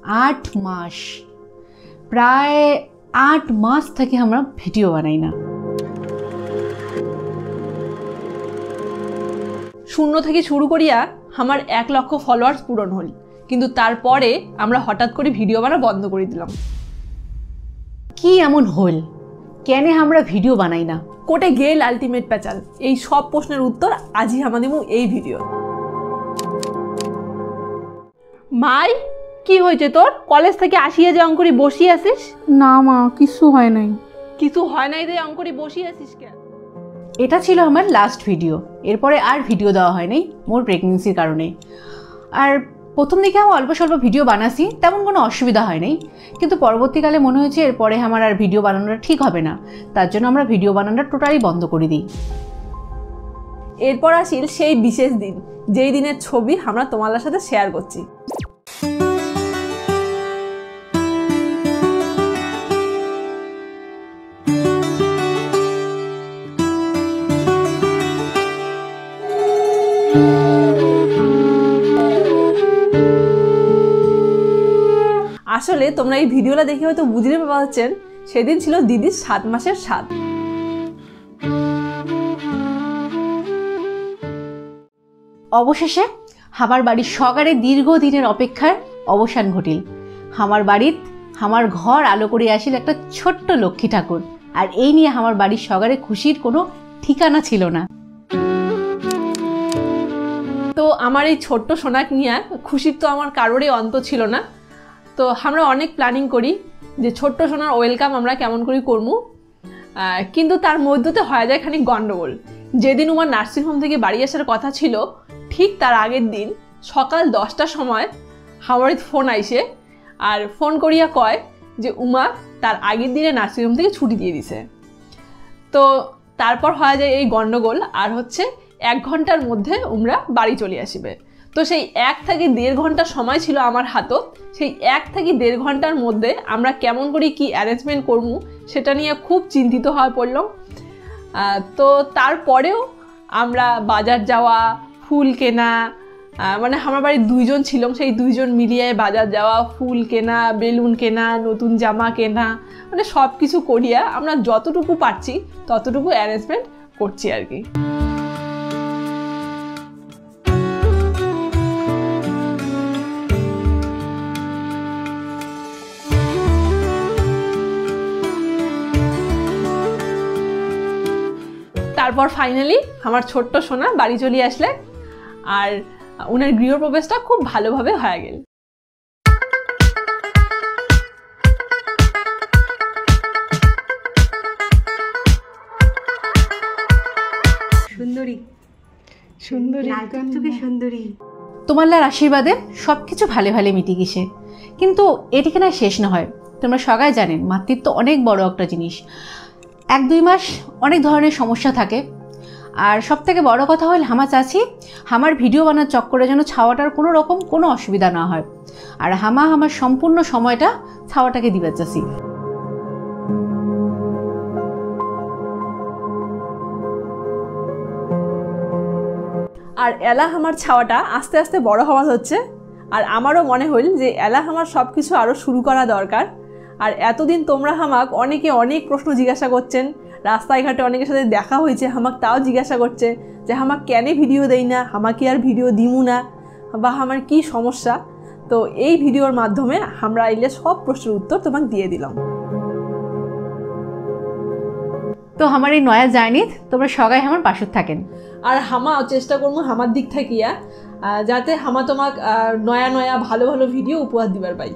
8 মাস, প্রায় 8 মাস থেকে আমরা ভিডিও বানাই না। শূন্য থেকে শুরু করিয়া আমার 1 লক্ষ ফলোয়ার্স পূরণ হল, কিন্তু তারপরে আমরা হঠাৎ করে ভিডিও বানা বন্ধ করে দিলাম। কি এমন হল, কেন আমরা ভিডিও বানাই না? কোটে গেল আলটিমেট প্যাচাল? এই সব প্রশ্নের উত্তর আজই আমাদের এই ভিডিও। মাই, কি হয়েছে তোর? কলেজ থেকে আসিয়া যে অঙ্কুরি বসিয়ে আসিস? না মা, কিছু হয় নাই। কিছু হয় নাই রে অঙ্কুরি বসিয়ে আসিস কেন? এটা ছিল আমার লাস্ট ভিডিও, এরপরে আর ভিডিও দেওয়া হয় নাই মোর প্রেগনেন্সির কারণে। আর প্রথম দিকে আমি অল্প স্বল্প ভিডিও বানাছি, তেমন কোনো অসুবিধা হয় নাই, কিন্তু পরবর্তীকালে মনে হয়েছে এরপরে আমার আর ভিডিও বানানোটা ঠিক হবে না, তার জন্য আমরা ভিডিও বানানোটা টোটালি বন্ধ করে দিই। এরপর আসিল সেই বিশেষ দিন, যেই দিনের ছবি আমরা তোমাদের সাথে শেয়ার করছি। আসলে তোমরা এই ভিডিওটা দেখে হয়তো বুঝতে পারছেন, সেদিন ছিল দিদির 7 মাসের স্বাদ। অবশেষে আমার বাড়ির সকালে দীর্ঘদিনের অপেক্ষার অবসান ঘটিল। আমার বাড়িত আমার ঘর আলো করে আসিল একটা ছোট্ট লক্ষ্মী ঠাকুর, আর এই নিয়ে আমার বাড়ির সকালে খুশির কোনো ঠিকানা ছিল না। তো আমার এই ছোট্ট সোনাক নিয়ে খুশির তো আমার কারোরই অন্ত ছিল না। তো আমরা অনেক প্ল্যানিং করি যে ছোট্ট সোনার ওয়েলকাম আমরা কেমন করে করবো, কিন্তু তার মধ্যতে হয়ে যায় খানিক গন্ডগোল। যেদিন আমার নার্সিংহোম থেকে বাড়ি আসার কথা ছিল, ঠিক তার আগের দিন সকাল 10টার সময় আমার ফোন আইসে, আর ফোন করিয়া কয় যে উমা তার আগের দিনে নার্সিংহোম থেকে ছুটি দিয়ে দিছে। তো তারপর হয়ে যায় এই গন্ডগোল, আর হচ্ছে 1 ঘন্টার মধ্যে আমরা বাড়ি চলে আসবে। তো সেই 1 থেকে 1.5 ঘন্টা সময় ছিল আমার হাতত। সেই 1 থেকে 1.5 ঘন্টার মধ্যে আমরা কেমন করে কি অ্যারেঞ্জমেন্ট করবো সেটা নিয়ে খুব চিন্তিত হয়ে পড়লাম। তো তারপরেও আমরা বাজার যাওয়া, ফুল কেনা, মানে আমার বাড়ির 2 জন ছিলাম, সেই 2 জন মিলিয়ে বাজার যাওয়া, ফুল কেনা, বেলুন কেনা, নতুন জামা কেনা, মানে সব কিছু করিয়া আমরা যতটুকু পারছি ততটুকু অ্যারেঞ্জমেন্ট করছি আর কি। তারপর ফাইনালি আমার ছোট্ট সোনা বাড়ি চলে আসলে, আর ওনার গৃহপ্রবেশটা খুব ভালোভাবে হয়ে গেল। সুন্দরী সুন্দরী, সুন্দরী। তোমার আশীর্বাদে সব কিছু ভালো ভালো মিটি গেছে, কিন্তু এটি কেন শেষ না হয়। তোমরা সবাই জানেন মাতৃত্ব অনেক বড় একটা জিনিস। 1-2 মাস অনেক ধরনের সমস্যা থাকে, আর সব থেকে বড় কথা হল আমার চাচি আমার ভিডিও বানার চক্করে যেন ছাওয়াটার কোনো রকম কোনো অসুবিধা না হয়, আর আমার সম্পূর্ণ সময়টা ছাওয়াটাকে দিবার চাচি। আর এলা আমার ছাওয়াটা আস্তে আস্তে বড় হওয়া হচ্ছে, আর আমারও মনে হল যে এলা আমার সব কিছু আরও শুরু করা দরকার। আর এতদিন তোমরা আমাকে অনেকে অনেক প্রশ্ন জিজ্ঞাসা করছেন, রাস্তায় ঘাটে অনেকের সাথে দেখা হয়েছে, আমাকে তাও জিজ্ঞাসা করছে যে আমাকে কেন ভিডিও দেই না, আমাকে আর ভিডিও দিমু না, বা আমার কি সমস্যা। তো এই ভিডিওর মাধ্যমে আমরা এলে সব প্রশ্নের উত্তর তোমাকে দিয়ে দিলাম। তো আমার এই নয়া জার্নিত তোমরা সবাই আমার পাশে থাকেন, আর চেষ্টা করবো আমার দিক থাকিয়া যাতে তোমাক নয়া নয়া ভালো ভালো ভিডিও উপহার দিবার পাই।